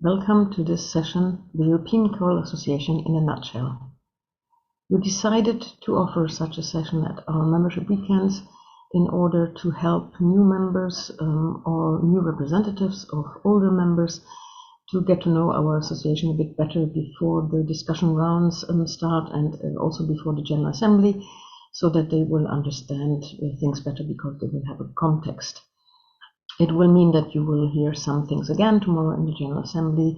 Welcome to this session, the European Choral Association in a nutshell. We decided to offer such a session at our membership weekends in order to help new members or new representatives of older members to get to know our association a bit better before the discussion rounds start and also before the General Assembly, so that they will understand things better because they will have a context. It will mean that you will hear some things again tomorrow in the General Assembly,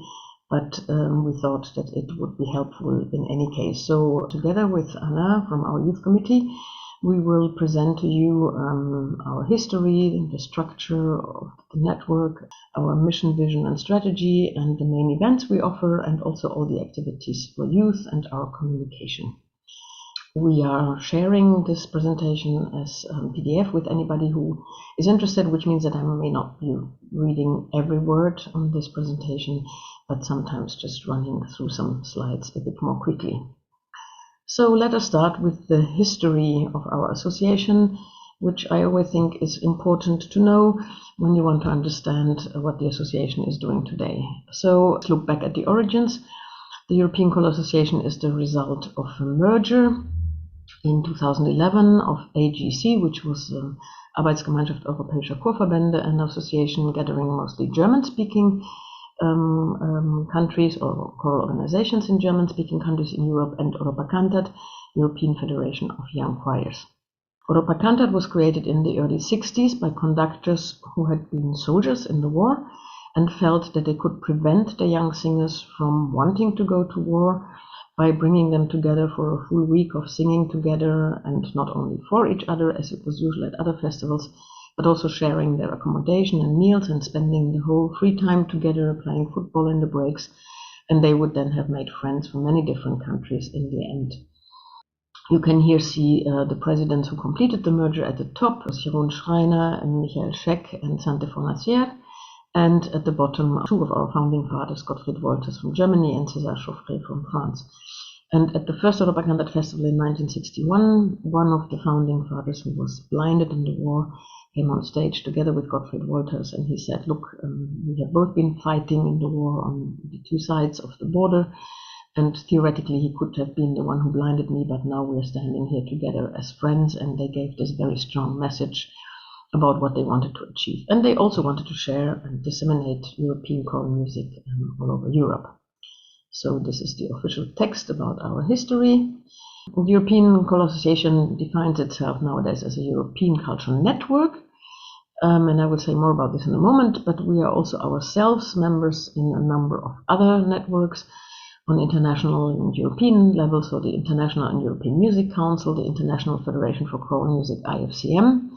but we thought that it would be helpful in any case. So together with Anna from our youth committee, we will present to you our history, the structure of the network, our mission, vision and strategy, and the main events we offer, and also all the activities for youth and our communication. We are sharing this presentation as PDF with anybody who is interested, which means that I may not be reading every word on this presentation, but sometimes just running through some slides a bit more quickly. So let us start with the history of our association, which I always think is important to know when you want to understand what the association is doing today. So let's look back at the origins. The European Choral Association is the result of a merger in 2011 of AGC, which was Arbeitsgemeinschaft Europäischer Chorverbände, an association gathering mostly German-speaking countries or choral organizations in German-speaking countries in Europe, and Europa Cantat, European Federation of Young Choirs. Europa Cantat was created in the early 60s by conductors who had been soldiers in the war and felt that they could prevent the young singers from wanting to go to war by bringing them together for a full week of singing together, and not only for each other as it was usual at other festivals, but also sharing their accommodation and meals and spending the whole free time together playing football in the breaks. And they would then have made friends from many different countries in the end. You can here see the presidents who completed the merger at the top: Sonja Greiner and Michael Scheck and Sante Fornacière, and at the bottom, two of our founding fathers, Gottfried Wolters from Germany and César Chauffret from France. And at the first Europa Cantat Festival in 1961, one of the founding fathers, who was blinded in the war, came on stage together with Gottfried Wolters, and he said, "Look, we have both been fighting in the war on the two sides of the border, and theoretically he could have been the one who blinded me, but now we're standing here together as friends." And they gave this very strong message about what they wanted to achieve. And they also wanted to share and disseminate European choral music all over Europe. So this is the official text about our history. The European Choral Association defines itself nowadays as a European cultural network. And I will say more about this in a moment, but we are also ourselves members in a number of other networks on international and European level, so the International and European Music Council, the International Federation for Choral Music, IFCM,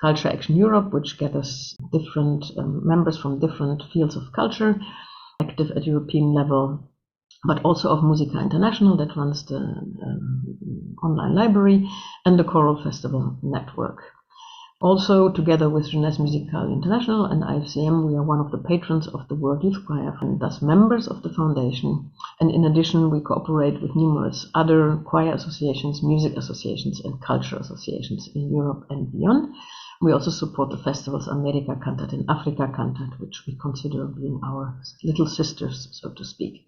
Culture Action Europe, which gathers different members from different fields of culture, active at European level, but also of Musica International, that runs the online library, and the Choral Festival Network. Also, together with Jeunesse Musicale International and IFCM, we are one of the patrons of the World Youth Choir, and thus members of the foundation. And in addition, we cooperate with numerous other choir associations, music associations, and culture associations in Europe and beyond. We also support the festivals America Cantat and Africa Cantat, which we consider being our little sisters, so to speak.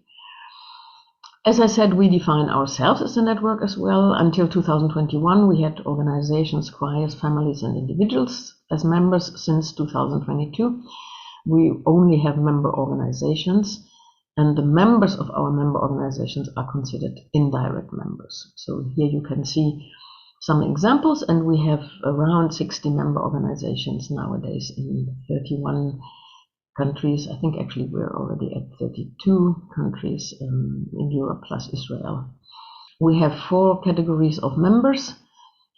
As I said, we define ourselves as a network as well. Until 2021, we had organizations, choirs, families, and individuals as members. Since 2022, we only have member organizations, and the members of our member organizations are considered indirect members. So here you can see some examples, and we have around 60 member organizations nowadays in 31 countries. I think actually we're already at 32 countries in Europe plus Israel. We have 4 categories of members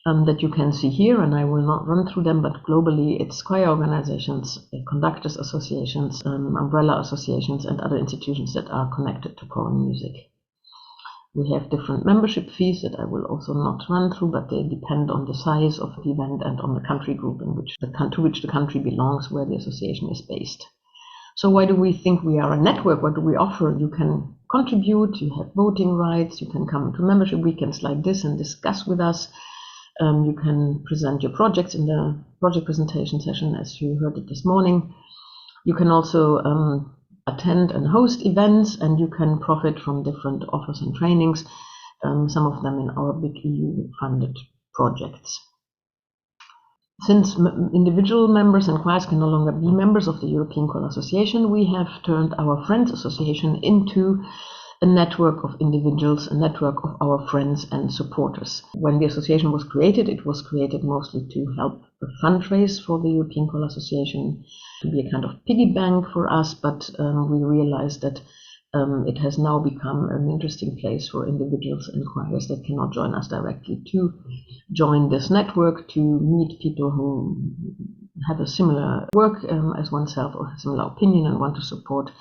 that you can see here, and I will not run through them, but globally it's choir organizations, conductors associations, umbrella associations, and other institutions that are connected to choral music. We have different membership fees that I will also not run through, but they depend on the size of the event and on the country group to which the country belongs, where the association is based. So why do we think we are a network? What do we offer? You can contribute, you have voting rights, you can come to membership weekends like this and discuss with us. You can present your projects in the project presentation session, as you heard it this morning. You can also attend and host events, and you can profit from different offers and trainings, some of them in our big EU-funded projects. Since individual members and choirs can no longer be members of the European Choral Association, we have turned our Friends Association into a network of individuals, a network of our friends and supporters. When the association was created, it was created mostly to help fundraise for the European Choral Association, to be a kind of piggy bank for us, but we realized that it has now become an interesting place for individuals and choirs that cannot join us directly to join this network, to meet people who have a similar work as oneself or a similar opinion and want to support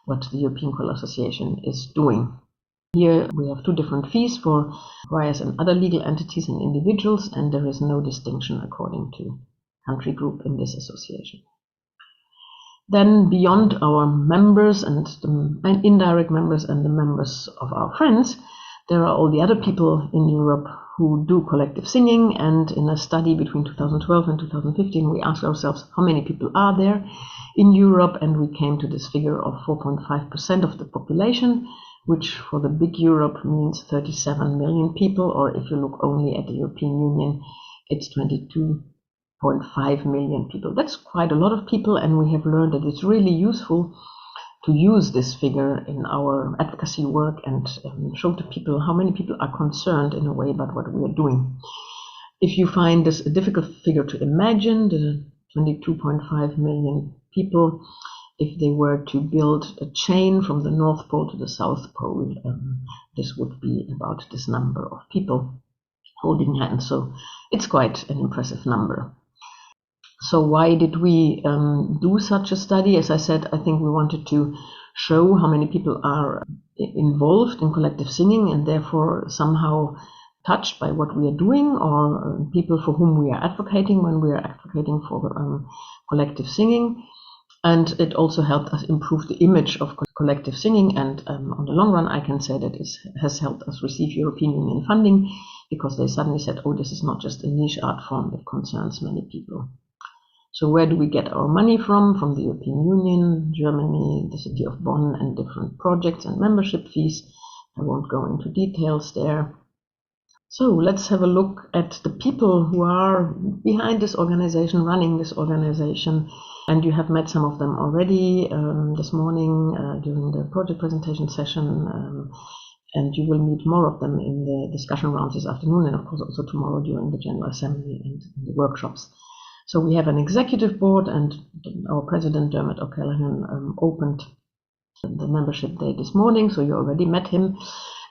what the European Choral Association is doing. Here we have two different fees for choirs and other legal entities and individuals, and there is no distinction according to country group in this association. Then beyond our members and the indirect members and the members of our friends, there are all the other people in Europe who do collective singing, and in a study between 2012 and 2015 we asked ourselves how many people are there in Europe, and we came to this figure of 4.5% of the population, which for the big Europe means 37 million people, or if you look only at the European Union, it's 22.5 million people. That's quite a lot of people, and we have learned that it's really useful to use this figure in our advocacy work and show to people how many people are concerned in a way about what we are doing. If you find this a difficult figure to imagine, the 22.5 million people, if they were to build a chain from the North Pole to the South Pole, this would be about this number of people holding hands. So it's quite an impressive number. So why did we do such a study? As I said, I think we wanted to show how many people are involved in collective singing and therefore somehow touched by what we are doing, or people for whom we are advocating when we are advocating for collective singing. And it also helped us improve the image of collective singing, and on the long run I can say that it has helped us receive European Union funding, because they suddenly said, oh, this is not just a niche art form that concerns many people. So where do we get our money from? From the European Union, Germany, the city of Bonn, and different projects and membership fees. I won't go into details there. So let's have a look at the people who are behind this organization, running this organization. And you have met some of them already this morning during the project presentation session. And you will meet more of them in the discussion rounds this afternoon, and of course also tomorrow during the General Assembly and the workshops. So we have an executive board, and our president, Dermot O'Callaghan, opened the membership day this morning, so you already met him.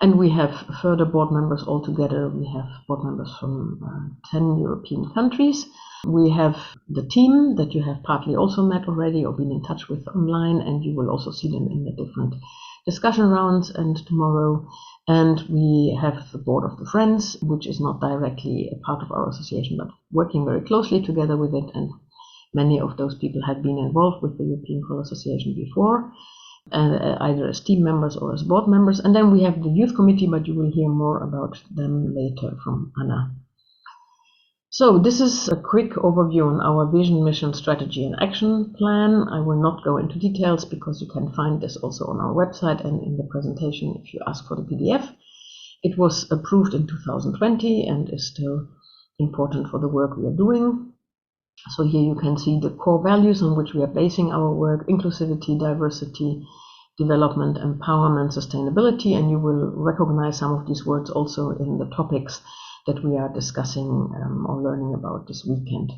And we have further board members altogether. We have board members from 10 European countries. We have the team that you have partly also met already or been in touch with online, and you will also see them in the different discussion rounds and tomorrow. And we have the board of the Friends, which is not directly a part of our association, but working very closely together with it. And many of those people had been involved with the European Choral Association before, either as team members or as board members. And then we have the youth committee, but you will hear more about them later from Anna. So this is a quick overview on our vision, mission, strategy, and action plan. I will not go into details because you can find this also on our website and in the presentation if you ask for the PDF. It was approved in 2020 and is still important for the work we are doing. So here you can see the core values on which we are basing our work: inclusivity, diversity, development, empowerment, sustainability, and you will recognize some of these words also in the topics that we are discussing or learning about this weekend.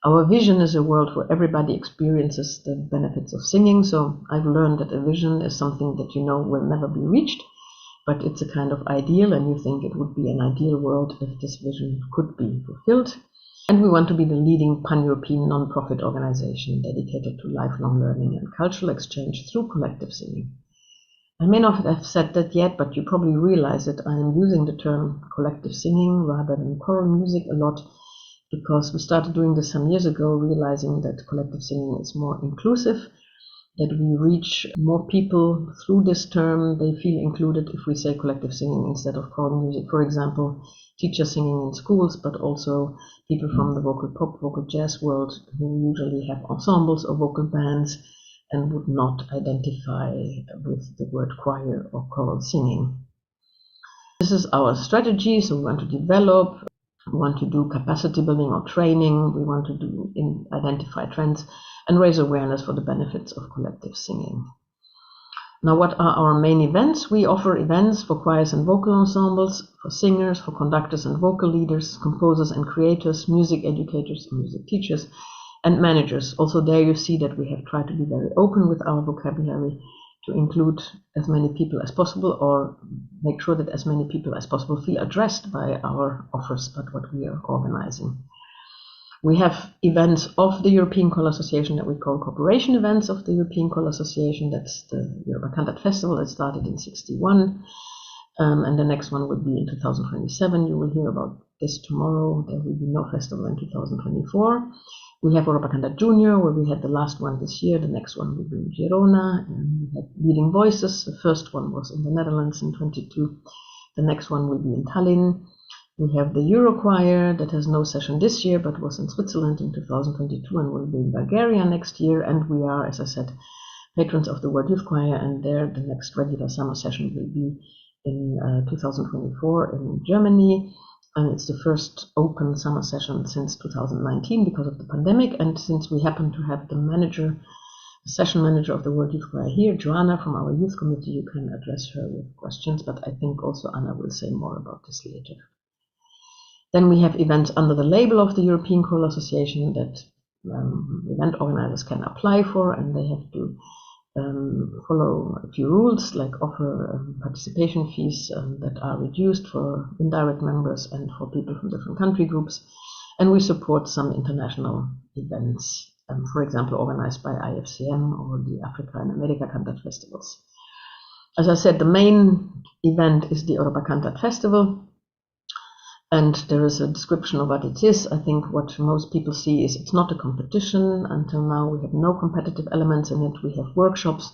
Our vision is a world where everybody experiences the benefits of singing. So I've learned that a vision is something that you know will never be reached, but it's a kind of ideal, and you think it would be an ideal world if this vision could be fulfilled. And we want to be the leading pan-European non-profit organization dedicated to lifelong learning and cultural exchange through collective singing. I may not have said that yet, but you probably realize that I am using the term collective singing rather than choral music a lot, because we started doing this some years ago, realizing that collective singing is more inclusive, that we reach more people through this term. They feel included if we say collective singing instead of choral music. For example, teachers singing in schools, but also people from the vocal pop, vocal jazz world who usually have ensembles or vocal bands. and would not identify with the word choir or choral singing. This is our strategy. So we want to develop, we want to do capacity building or training, we want to identify trends and raise awareness for the benefits of collective singing. Now, what are our main events? We offer events for choirs and vocal ensembles, for singers, for conductors and vocal leaders, composers and creators, music educators and music teachers, and managers. Also there you see that we have tried to be very open with our vocabulary to include as many people as possible, or make sure that as many people as possible feel addressed by our offers, but what we are organizing. We have events of the European Choral Association that we call cooperation events of the European Choral Association. That's the Europa Cantat Festival that started in '61. And the next one would be in 2027. You will hear about this tomorrow. There will be no festival in 2024. We have Europa Cantat Junior, where we had the last one this year. The next one will be in Girona. And we had Leading Voices. The first one was in the Netherlands in 22. The next one will be in Tallinn. We have the Euro Choir that has no session this year, but was in Switzerland in 2022 and will be in Bulgaria next year. And we are, as I said, patrons of the World Youth Choir, and there the next regular summer session will be in 2024 in Germany. And it's the first open summer session since 2019 because of the pandemic. And since we happen to have the session manager of the World Youth Choir here, Joanna from our youth committee, you can address her with questions, but I think also Anna will say more about this later. Then we have events under the label of the European Choral Association that event organizers can apply for, and they have to follow a few rules, like offer participation fees that are reduced for indirect members and for people from different country groups. And we support some international events, for example, organized by IFCM or the Africa and America Cantat Festivals. As I said, the main event is the Europa Cantat Festival. And there is a description of what it is. I think what most people see is it's not a competition. Until now, we have no competitive elements in it. We have workshops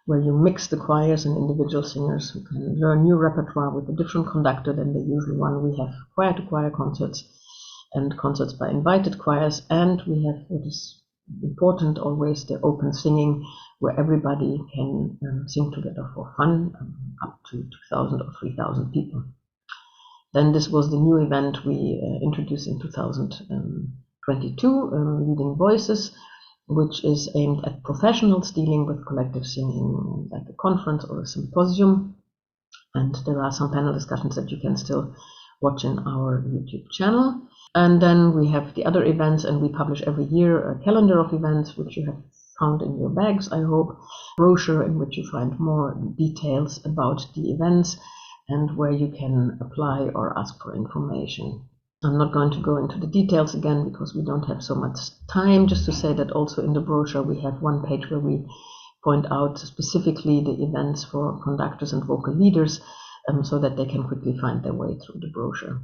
where you mix the choirs and individual singers who can learn new repertoire with a different conductor than the usual one. We have choir-to-choir concerts and concerts by invited choirs. And we have, what is important always, the open singing, where everybody can sing together for fun, up to 2,000 or 3,000 people. Then this was the new event we introduced in 2022, Leading Voices, which is aimed at professionals dealing with collective singing, like a conference or a symposium. And there are some panel discussions that you can still watch in our YouTube channel. And then we have the other events, and we publish every year a calendar of events, which you have found in your bags, I hope, brochure in which you find more details about the events and where you can apply or ask for information. I'm not going to go into the details again because we don't have so much time, just to say that also in the brochure we have one page where we point out specifically the events for conductors and vocal leaders so that they can quickly find their way through the brochure.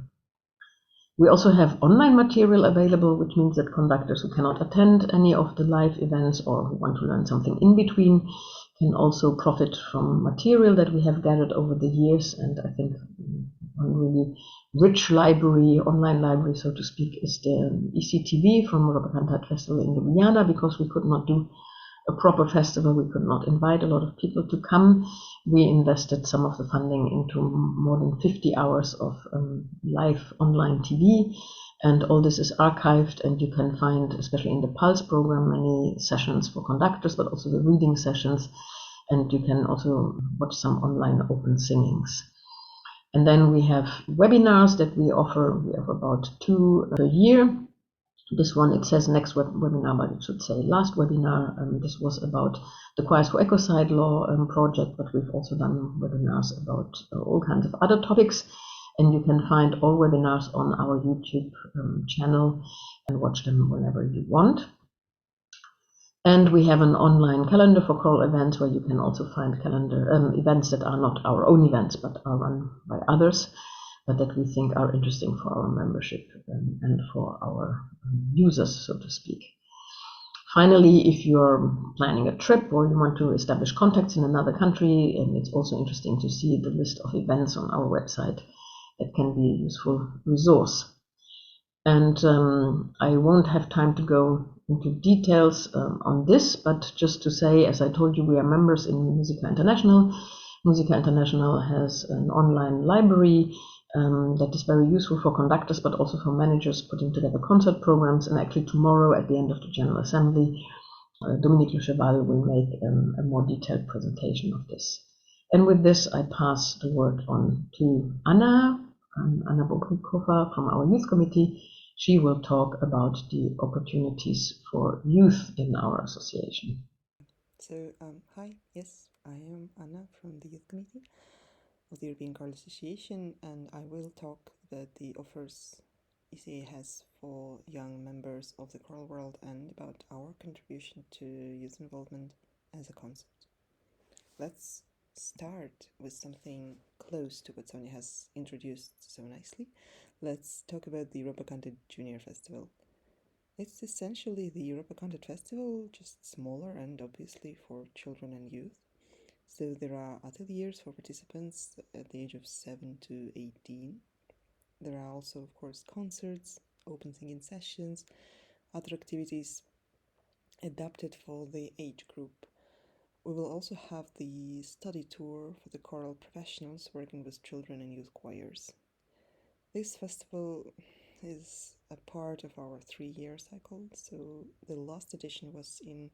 We also have online material available, which means that conductors who cannot attend any of the live events or who want to learn something in between can also profit from material that we have gathered over the years. And I think one really rich library, online library, so to speak, is the ECTV from Europa Cantat Festival in Ljubljana, because we could not do a proper festival. We could not invite a lot of people to come. We invested some of the funding into more than 50 hours of live online TV. And all this is archived, and you can find, especially in the Pulse program, many sessions for conductors, but also the reading sessions. And you can also watch some online open singings. And then we have webinars that we offer. We have about 2 per year. This one, it says next webinar, but it should say last webinar. This was about the Choirs for Ecocide Law project, but we've also done webinars about all kinds of other topics. And you can find all webinars on our YouTube channel and watch them whenever you want. And we have an online calendar for choral events where you can also find events that are not our own events, but are run by others, but that we think are interesting for our membership and for our users, so to speak. Finally, if you're planning a trip or you want to establish contacts in another country, it's also interesting to see the list of events on our website. That can be a useful resource. And I won't have time to go into details on this, but just to say, as I told you, we are members in Musica International. Musica International has an online library that is very useful for conductors, but also for managers putting together concert programs. And actually tomorrow, at the end of the General Assembly, Dominique Le Cheval will make a more detailed presentation of this. And with this, I pass the word on to Anna Bobrikova from our youth committee. She will talk about the opportunities for youth in our association. So, hi, yes, I am Anna from the Youth Committee of the European Choral Association, and I will talk about the offers ECA has for young members of the choral world and about our contribution to youth involvement as a concept. Let's start with something close to what Sonja has introduced so nicely. Let's talk about the Europa Canted Junior Festival. It's essentially the Europa Canted Festival, just smaller and obviously for children and youth. So there are ateliers for participants at the age of 7 to 18. There are also, of course, concerts, open singing sessions, other activities adapted for the age group. We will also have the study tour for the choral professionals working with children and youth choirs. This festival is a part of our 3-year cycle, so the last edition was in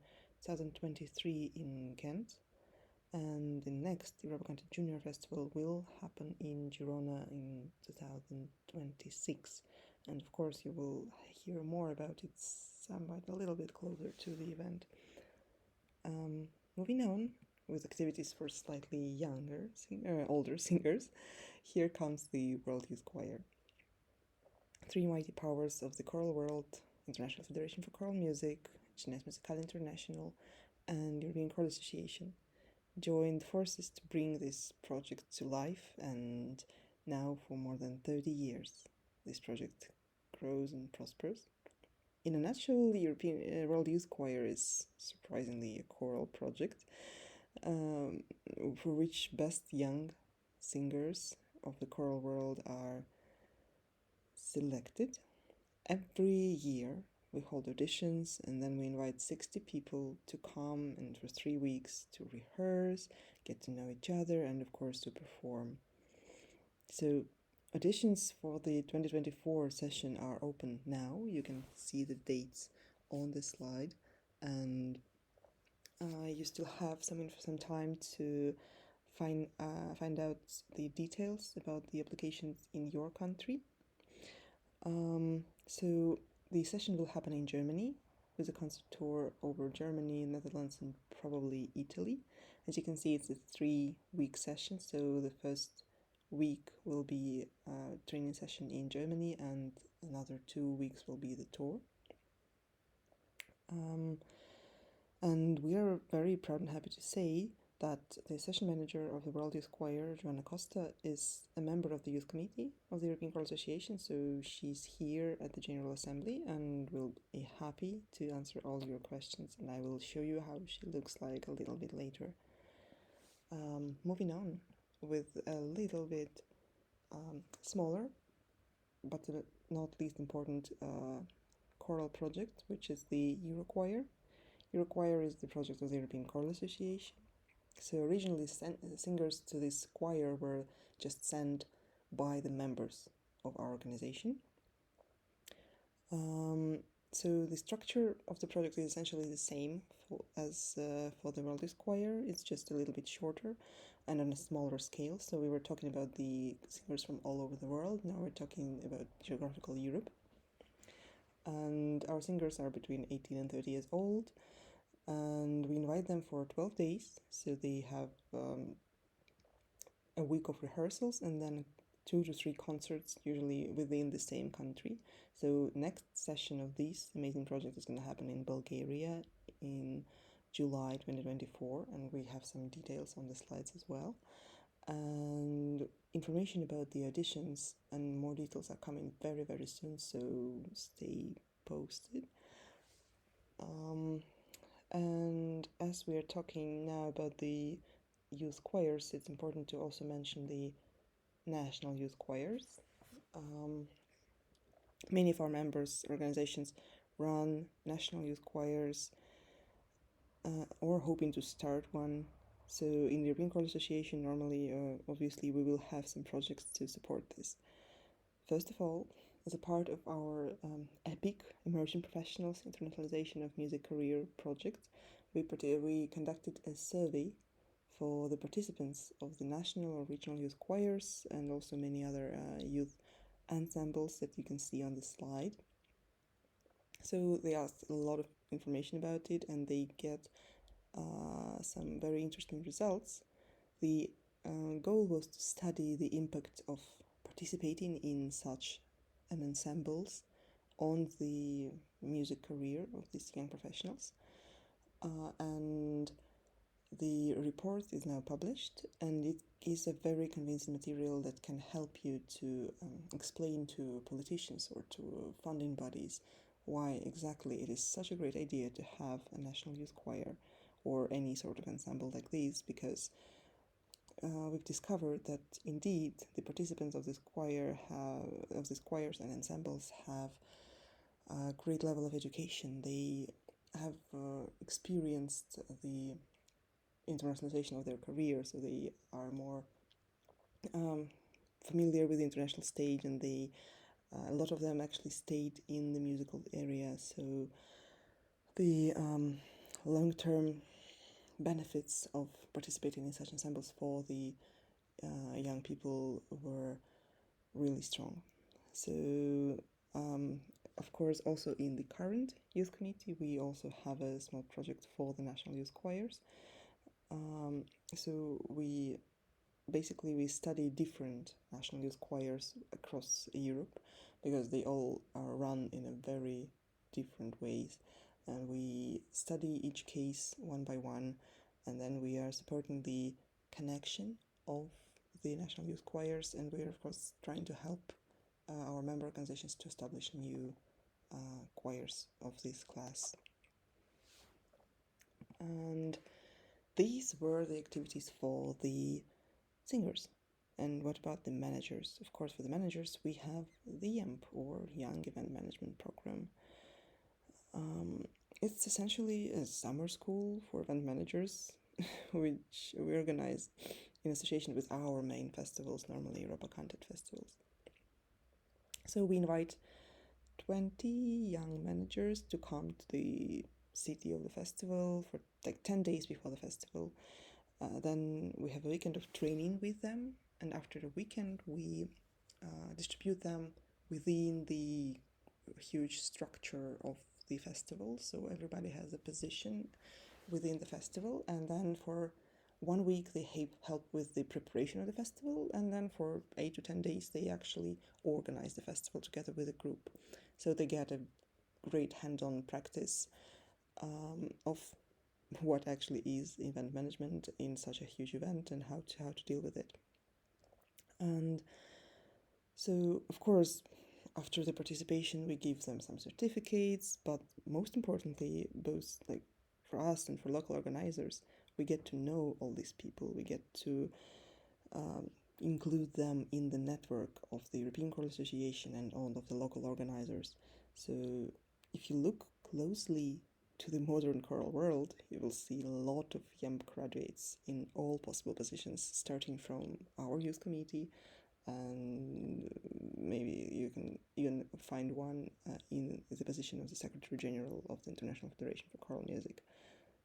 2023 in Ghent, and the next Europa Canted Junior Festival will happen in Girona in 2026. And of course, you will hear more about it somewhat a little bit closer to the event. Moving on with activities for slightly older singers, here comes the World Youth Choir. Three mighty powers of the choral world, International Federation for Choral Music, Jeunesse Musicale International, and European Choral Association, joined forces to bring this project to life, and now for more than 30 years this project grows and prospers. In a nutshell, the European World Youth Choir is surprisingly a choral project for which best young singers of the choral world are selected. Every year we hold auditions, and then we invite 60 people to come and for 3 weeks to rehearse, get to know each other, and of course to perform. So auditions for the 2024 session are open now. You can see the dates on the slide, and you still have some time to find out the details about the applications in your country. So the session will happen in Germany with a concert tour over Germany, Netherlands, and probably Italy. As you can see, it's a 3-week session, so the first week will be a training session in Germany, and another 2 weeks will be the tour. And we are very proud and happy to say that the session manager of the World Youth Choir, Joanna Costa, is a member of the Youth Committee of the European Choral Association, so she's here at the General Assembly and will be happy to answer all your questions, and I will show you how she looks like a little bit later. Moving on with a little bit smaller, but not least important choral project, which is the Eurochoir. Eurochoir is the project of the European Choral Association. So originally singers to this choir were just sent by the members of our organization. So the structure of the project is essentially the same as for the World Youth Choir. It's just a little bit shorter and on a smaller scale. So we were talking about the singers from all over the world. Now we're talking about geographical Europe. And our singers are between 18 and 30 years old. And we invite them for 12 days. So they have a week of rehearsals and then 2 to 3 concerts, usually within the same country. So next session of this amazing project is going to happen in Bulgaria in July 2024, and we have some details on the slides as well. And information about the auditions and more details are coming very, very soon, so stay posted. And as we are talking now about the youth choirs, it's important to also mention the national youth choirs. Many of our members' organizations run national youth choirs or hoping to start one. So in the European Choral Association, normally, obviously, we will have some projects to support this. First of all, as a part of our EPIC, Emerging Professionals Internationalization of Music Career project, we conducted a survey for the participants of the national or regional youth choirs and also many other youth ensembles that you can see on the slide. So they asked a lot of information about it and they get some very interesting results. The goal was to study the impact of participating in such an ensembles on the music career of these young professionals. And the report is now published, and it is a very convincing material that can help you to explain to politicians or to funding bodies why exactly it is such a great idea to have a national youth choir or any sort of ensemble like this, because we've discovered that indeed the participants of this choirs and ensembles have a great level of education. They have experienced the internationalization of their career, so they are more familiar with the international stage, and they a lot of them actually stayed in the musical area. So the long-term benefits of participating in such ensembles for the young people were really strong. So of course, also in the current youth committee, we also have a small project for the national youth choirs. So we study different national youth choirs across Europe, because they all are run in a very different ways, and we study each case one by one, and then we are supporting the connection of the national youth choirs, and we are of course trying to help our member organizations to establish new choirs of this class. And these were the activities for the singers. And what about the managers? Of course, for the managers, we have the YEMP, or Young Event Management Program. It's essentially a summer school for event managers, which we organize in association with our main festivals, normally Europa Cantat festivals. So we invite 20 young managers to come to the city of the festival for like 10 days before the festival. Then we have a weekend of training with them, and after the weekend we distribute them within the huge structure of the festival, so everybody has a position within the festival, and then for 1 week they help with the preparation of the festival, and then for 8 to 10 days they actually organize the festival together with a group, so they get a great hand-on practice of what actually is event management in such a huge event and how to deal with it. And so, of course, after the participation, we give them some certificates, but most importantly, both like for us and for local organizers, we get to know all these people. We get to include them in the network of the European Choral Association and all of the local organizers. So if you look closely to the modern choral world, you will see a lot of young graduates in all possible positions, starting from our youth committee, and maybe you can even find one in the position of the Secretary General of the International Federation for Choral Music.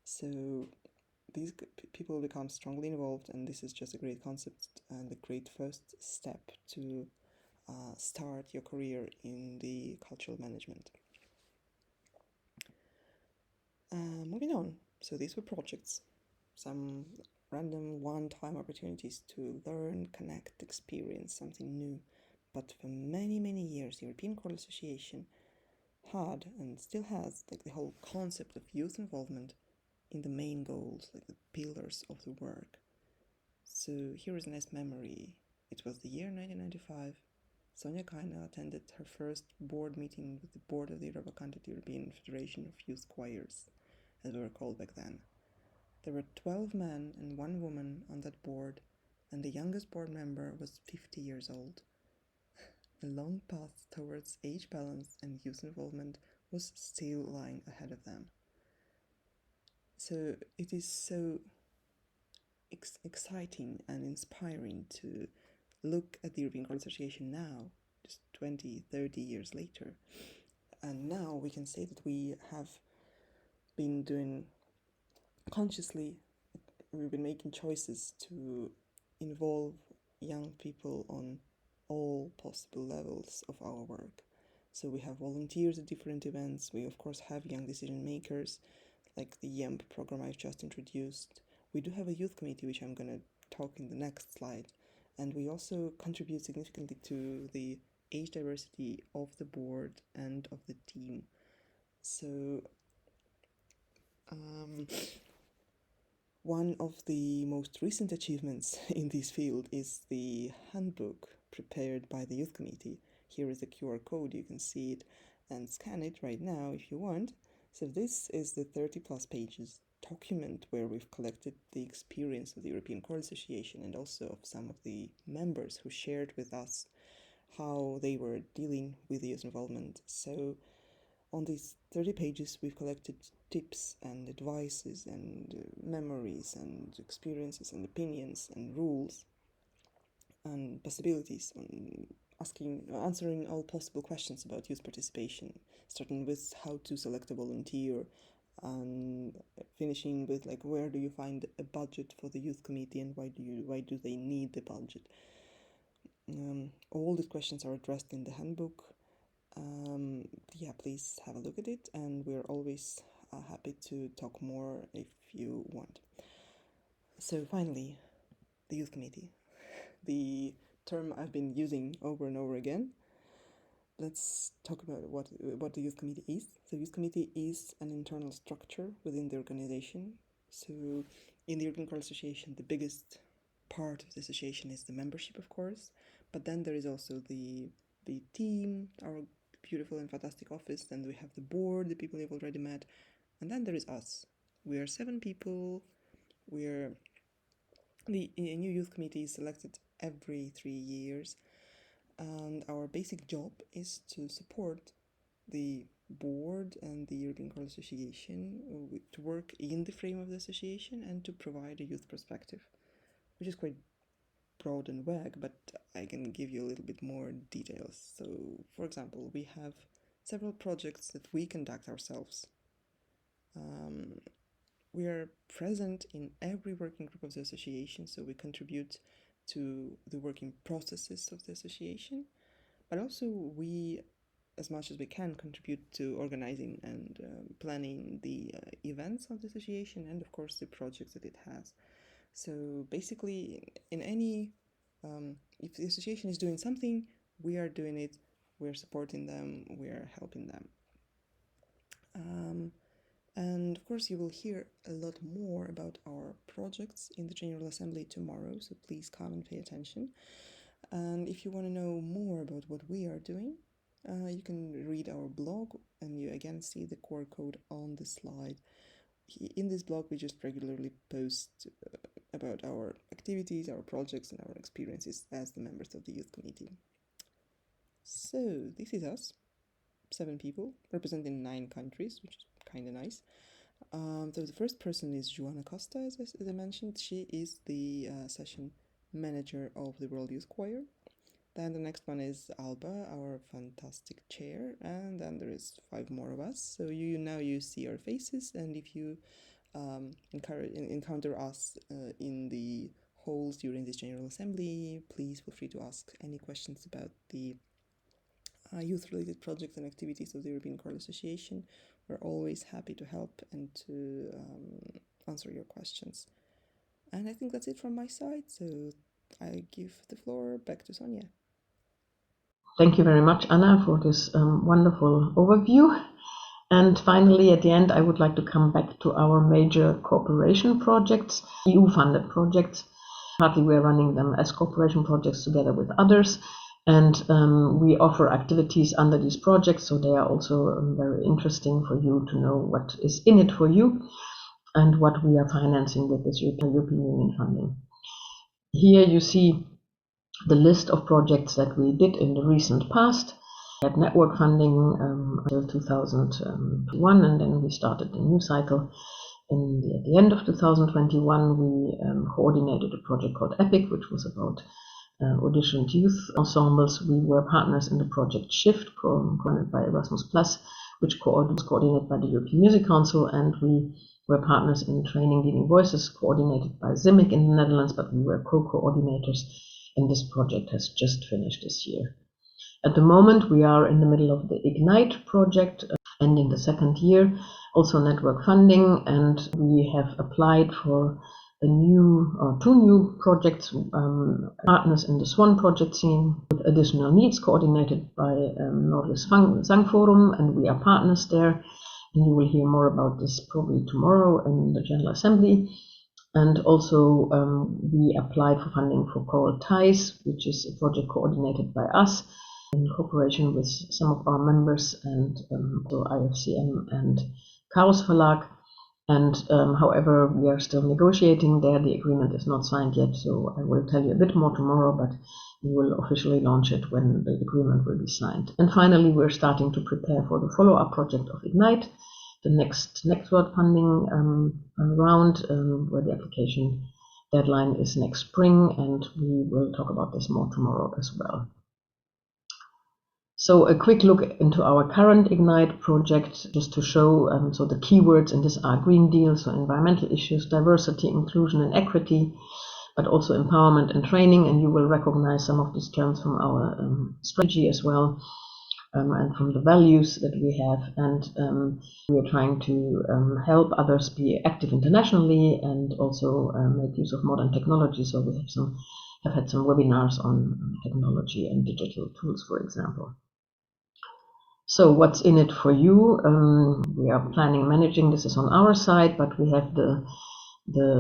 So these people become strongly involved, and this is just a great concept and a great first step to start your career in the cultural management. Moving on, so these were projects, some random one-time opportunities to learn, connect, experience something new. But for many, many years, the European Choral Association had and still has like the whole concept of youth involvement in the main goals, like the pillars of the work. So here is a nice memory. It was the year 1995. Sonja Greiner attended her first board meeting with the board of the Europa Cantat European Federation of Youth Choirs, as we were called back then. There were 12 men and 1 woman on that board, and the youngest board member was 50 years old. The long path towards age balance and youth involvement was still lying ahead of them. So it is so exciting and inspiring to look at the European Choral Association now, just 20, 30 years later. And now we can say that we have been doing consciously, we've been making choices to involve young people on all possible levels of our work. So we have volunteers at different events. We, of course, have young decision makers, like the YEMP program I've just introduced. We do have a youth committee, which I'm going to talk in the next slide. And we also contribute significantly to the age diversity of the board and of the team. So one of the most recent achievements in this field is the handbook prepared by the youth committee. Here is the QR code, you can see it and scan it right now if you want. So this is the 30 plus pages document where we've collected the experience of the European Choral Association and also of some of the members who shared with us how they were dealing with the youth involvement. So on these 30 pages, we've collected tips and advices and memories and experiences and opinions and rules and possibilities on answering all possible questions about youth participation, starting with how to select a volunteer and finishing with like where do you find a budget for the youth committee and why do they need the budget. All these questions are addressed in the handbook. Please have a look at it, and we're always happy to talk more if you want. So finally, the youth committee, the term I've been using over and over again. Let's talk about what the youth committee is. The youth committee is an internal structure within the organization. So in the European Choral Association, the biggest part of the association is the membership, of course, but then there is also the team, our beautiful and fantastic office, then we have the board, the people you've already met, and then there is us. We are 7 people. The new youth committee is selected every 3 years, and our basic job is to support the board and the European Choral Association to work in the frame of the association and to provide a youth perspective, which is quite broad and vague, but I can give you a little bit more details. So, for example, we have several projects that we conduct ourselves. We are present in every working group of the association, so we contribute to the working processes of the association, but also we, as much as we can, contribute to organizing and planning the events of the association and, of course, the projects that it has. So basically, in any, if the association is doing something, we are doing it, we're supporting them, we're helping them. And of course, you will hear a lot more about our projects in the General Assembly tomorrow, so please come and pay attention. And if you want to know more about what we are doing, you can read our blog, and you again see the QR code on the slide. In this blog, we just regularly post about our activities, our projects, and our experiences as the members of the youth committee. So this is us, 7 people, representing 9 countries, which is kind of nice. So the first person is Joanna Costa, as I mentioned. She is the session manager of the World Youth Choir. Then the next one is Alba, our fantastic chair, and then there is 5 more of us. So you see our faces, and if you encounter us in the halls during this General Assembly, please feel free to ask any questions about the youth-related projects and activities of the European Choral Association. We're always happy to help and to answer your questions. And I think that's it from my side, so I give the floor back to Sonja. Thank you very much, Anna, for this wonderful overview. And finally, at the end, I would like to come back to our major cooperation projects, EU-funded projects. Partly we are running them as cooperation projects together with others, and we offer activities under these projects, so they are also very interesting for you to know what is in it for you and what we are financing with this European Union funding. Here you see the list of projects that we did in the recent past. had network funding until 2001, and then we started a new cycle. At the end of 2021, we coordinated a project called EPIC, which was about auditioned youth ensembles. We were partners in the project Shift, coordinated by Erasmus+, which was coordinated by the European Music Council, and we were partners in Training Leading Voices, coordinated by CIMIC in the Netherlands, but we were co-coordinators, and this project has just finished this year. At the moment, we are in the middle of the Ignite project, ending the second year, also network funding, and we have applied for two new projects, partners in the Swan project scene with additional needs, coordinated by Nordisk Sangforum, and we are partners there. And you will hear more about this probably tomorrow in the General Assembly. And also we applied for funding for Choral Ties, which is a project coordinated by us in cooperation with some of our members and so IFCM and Chaos Verlag. And however, we are still negotiating there. The agreement is not signed yet, so I will tell you a bit more tomorrow, but we will officially launch it when the agreement will be signed. And finally, we're starting to prepare for the follow-up project of Ignite, the next network funding round, where the application deadline is next spring, and we will talk about this more tomorrow as well. So a quick look into our current Ignite project, just to show, so the keywords in this are Green Deal, so environmental issues, diversity, inclusion and equity, but also empowerment and training, and you will recognize some of these terms from our strategy as well, and from the values that we have. And we are trying to help others be active internationally and also make use of modern technology. So we have had some webinars on technology and digital tools, for example. So what's in it for you? We are planning managing, this is on our side, but we have the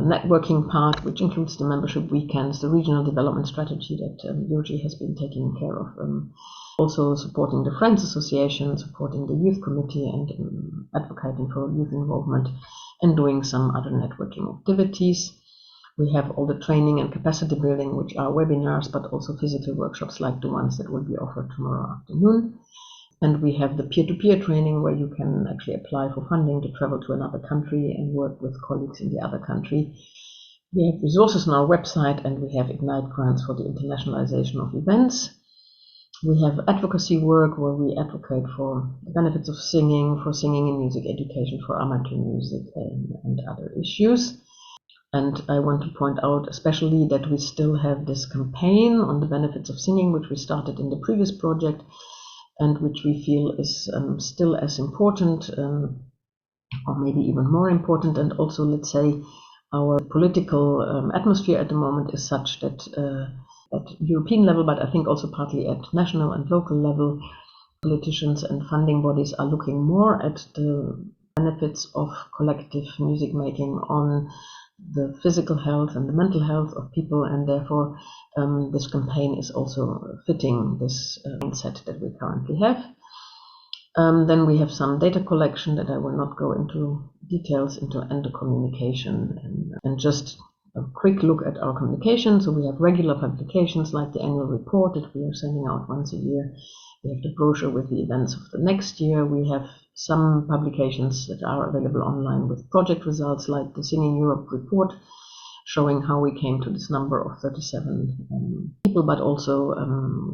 networking part, which includes the membership weekends, the regional development strategy that Yoji has been taking care of, also supporting the Friends Association, supporting the youth committee, and advocating for youth involvement, and doing some other networking activities. We have all the training and capacity building, which are webinars, but also physical workshops like the ones that will be offered tomorrow afternoon. And we have the peer-to-peer training, where you can actually apply for funding to travel to another country and work with colleagues in the other country. We have resources on our website, and we have Ignite grants for the internationalization of events. We have advocacy work, where we advocate for the benefits of singing, for singing and music education, for amateur music, and other issues. And I want to point out especially that we still have this campaign on the benefits of singing, which we started in the previous project, and which we feel is still as important, or maybe even more important. And also, let's say, our political atmosphere at the moment is such that at European level, but I think also partly at national and local level, politicians and funding bodies are looking more at the benefits of collective music making on the physical health and the mental health of people, and therefore this campaign is also fitting this mindset that we currently have. Then we have some data collection that I will not go into details into, and the communication, and just a quick look at our communication. So we have regular publications like the annual report that we are sending out once a year. We have the brochure with the events of the next year. We have some publications that are available online with project results, like the Singing Europe report, showing how we came to this number of 37 people, but also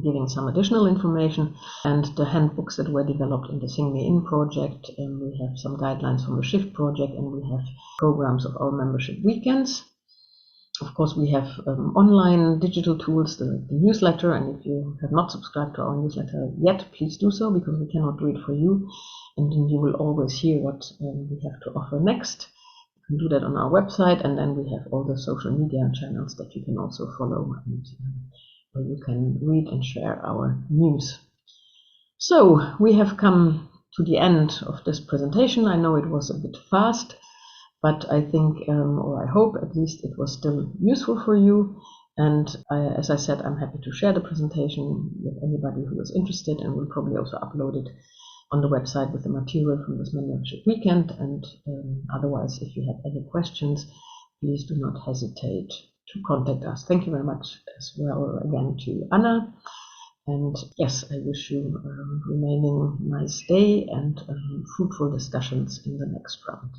giving some additional information, and the handbooks that were developed in the Sing Me In project. We have some guidelines from the Shift project, and we have programs of our membership weekends. Of course, we have online digital tools, the newsletter, and if you have not subscribed to our newsletter yet, please do so, because we cannot do it for you, and then you will always hear what we have to offer next. You can do that on our website, and then we have all the social media channels that you can also follow, and where you can read and share our news. So we have come to the end of this presentation. I know it was a bit fast, but I think, or I hope at least, it was still useful for you. And as I said, I'm happy to share the presentation with anybody who is interested, and we'll probably also upload it on the website with the material from this membership weekend. And otherwise, if you have any questions, please do not hesitate to contact us. Thank you very much as well again to Anna. And yes, I wish you remaining nice day and fruitful discussions in the next round.